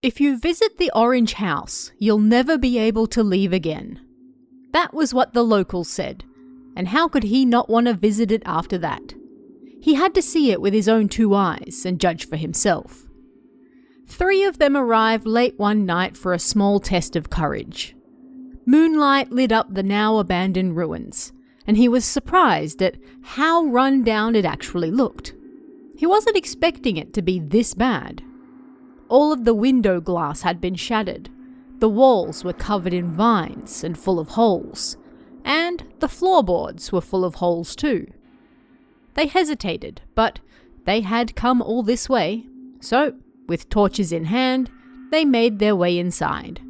If you visit the orange house, you'll never be able to leave again. That was what the locals said, and how could he not want to visit it after that? He had to see it with his own 2 eyes and judge for himself. 3 of them arrived late one night for a small test of courage. Moonlight lit up the now abandoned ruins, and he was surprised at how run down it actually looked. He wasn't expecting it to be this bad. All of the window glass had been shattered, the walls were covered in vines and full of holes, and the floorboards were full of holes too. They hesitated, but they had come all this way, so, with torches in hand, they made their way inside.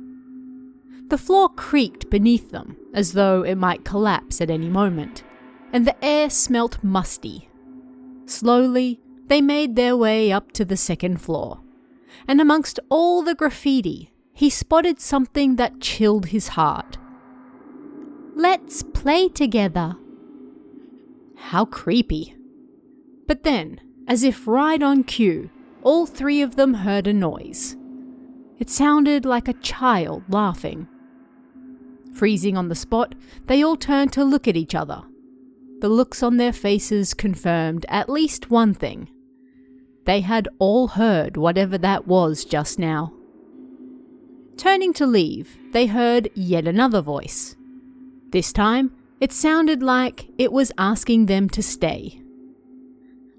The floor creaked beneath them, as though it might collapse at any moment, and the air smelt musty. Slowly, they made their way up to the 2nd floor, and amongst all the graffiti, he spotted something that chilled his heart. "Let's play together." How creepy. But then, as if right on cue, all 3 of them heard a noise. It sounded like a child laughing. Freezing on the spot, they all turned to look at each other. The looks on their faces confirmed at least one thing. They had all heard whatever that was just now. Turning to leave, they heard yet another voice. This time, it sounded like it was asking them to stay.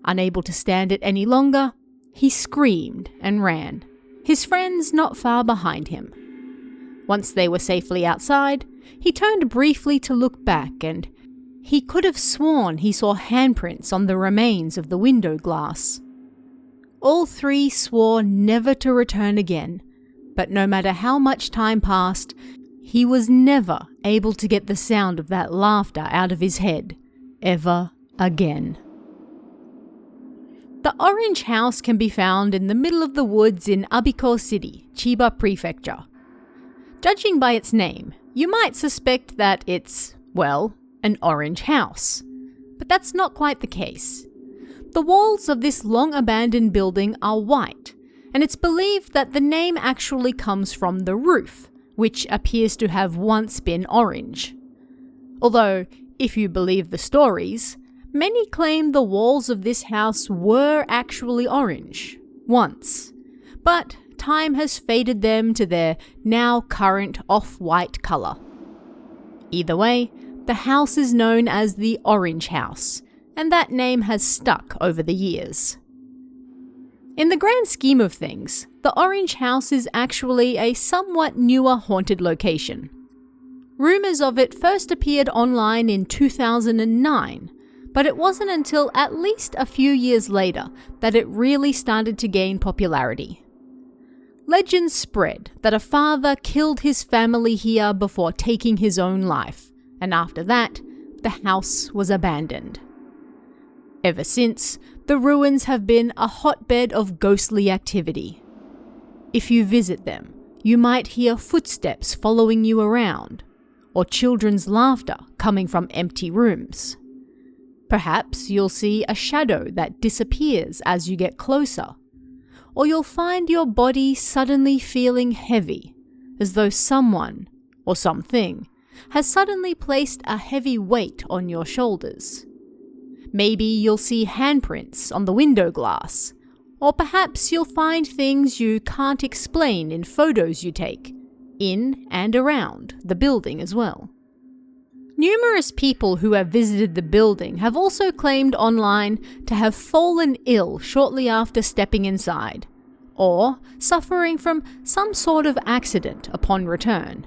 Unable to stand it any longer, he screamed and ran, his friends not far behind him. Once they were safely outside, he turned briefly to look back, and he could have sworn he saw handprints on the remains of the window glass. All 3 swore never to return again, but no matter how much time passed, he was never able to get the sound of that laughter out of his head, ever again. The orange house can be found in the middle of the woods in Abiko City, Chiba Prefecture. Judging by its name, you might suspect that it's, well, an orange house. But that's not quite the case. The walls of this long-abandoned building are white, and it's believed that the name actually comes from the roof, which appears to have once been orange. Although, if you believe the stories, many claim the walls of this house were actually orange, once. But time has faded them to their now current off-white colour. Either way, the house is known as the Orange House, and that name has stuck over the years. In the grand scheme of things, the Orange House is actually a somewhat newer haunted location. Rumours of it first appeared online in 2009, but it wasn't until at least a few years later that it really started to gain popularity. Legends spread that a father killed his family here before taking his own life, and after that, the house was abandoned. Ever since, the ruins have been a hotbed of ghostly activity. If you visit them, you might hear footsteps following you around, or children's laughter coming from empty rooms. Perhaps you'll see a shadow that disappears as you get closer, or you'll find your body suddenly feeling heavy, as though someone, or something, has suddenly placed a heavy weight on your shoulders. Maybe you'll see handprints on the window glass, or perhaps you'll find things you can't explain in photos you take, in and around the building as well. Numerous people who have visited the building have also claimed online to have fallen ill shortly after stepping inside, or suffering from some sort of accident upon return.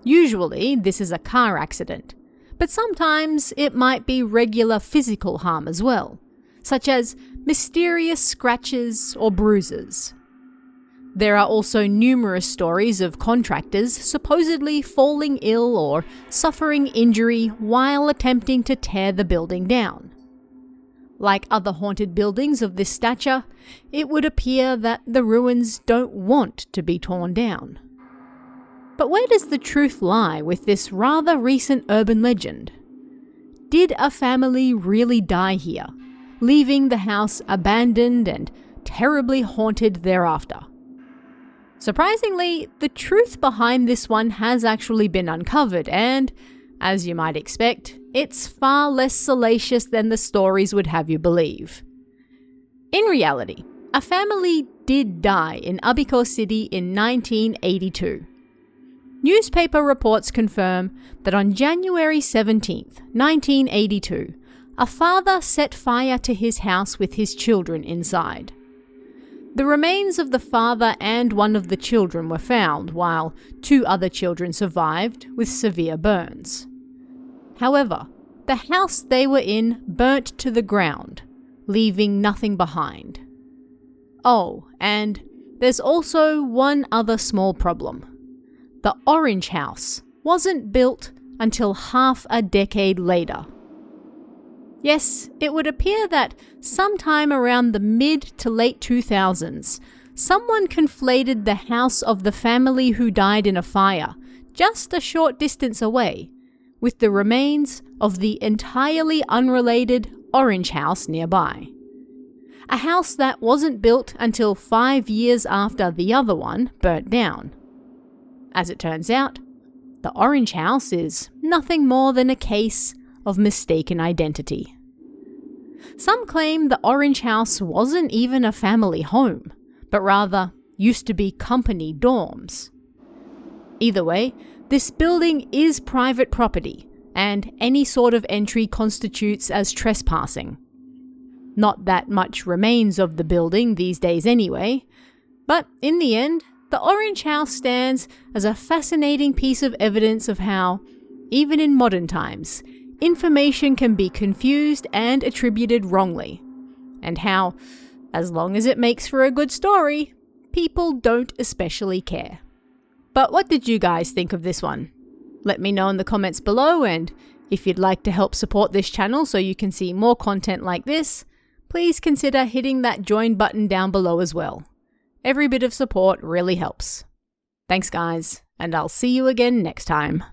Usually, this is a car accident, but sometimes it might be regular physical harm as well, such as mysterious scratches or bruises. There are also numerous stories of contractors supposedly falling ill or suffering injury while attempting to tear the building down. Like other haunted buildings of this stature, it would appear that the ruins don't want to be torn down. But where does the truth lie with this rather recent urban legend? Did a family really die here, leaving the house abandoned and terribly haunted thereafter? Surprisingly, the truth behind this one has actually been uncovered, and, as you might expect, it's far less salacious than the stories would have you believe. In reality, a family did die in Abiko City in 1982. Newspaper reports confirm that on January 17th, 1982, a father set fire to his house with his children inside. The remains of the father and one of the children were found, while 2 other children survived with severe burns. However, the house they were in burnt to the ground, leaving nothing behind. Oh, and there's also one other small problem. The orange house wasn't built until half a decade later. Yes, it would appear that sometime around the mid to late 2000s, someone conflated the house of the family who died in a fire, just a short distance away, with the remains of the entirely unrelated orange house nearby. A house that wasn't built until 5 years after the other one burnt down. As it turns out, the orange house is nothing more than a case of mistaken identity. Some claim the orange house wasn't even a family home, but rather used to be company dorms. Either way, this building is private property, and any sort of entry constitutes as trespassing. Not that much remains of the building these days anyway, but in the end, the orange house stands as a fascinating piece of evidence of how, even in modern times, information can be confused and attributed wrongly, and how, as long as it makes for a good story, people don't especially care. But what did you guys think of this one? Let me know in the comments below, and if you'd like to help support this channel so you can see more content like this, please consider hitting that join button down below as well. Every bit of support really helps. Thanks guys, and I'll see you again next time.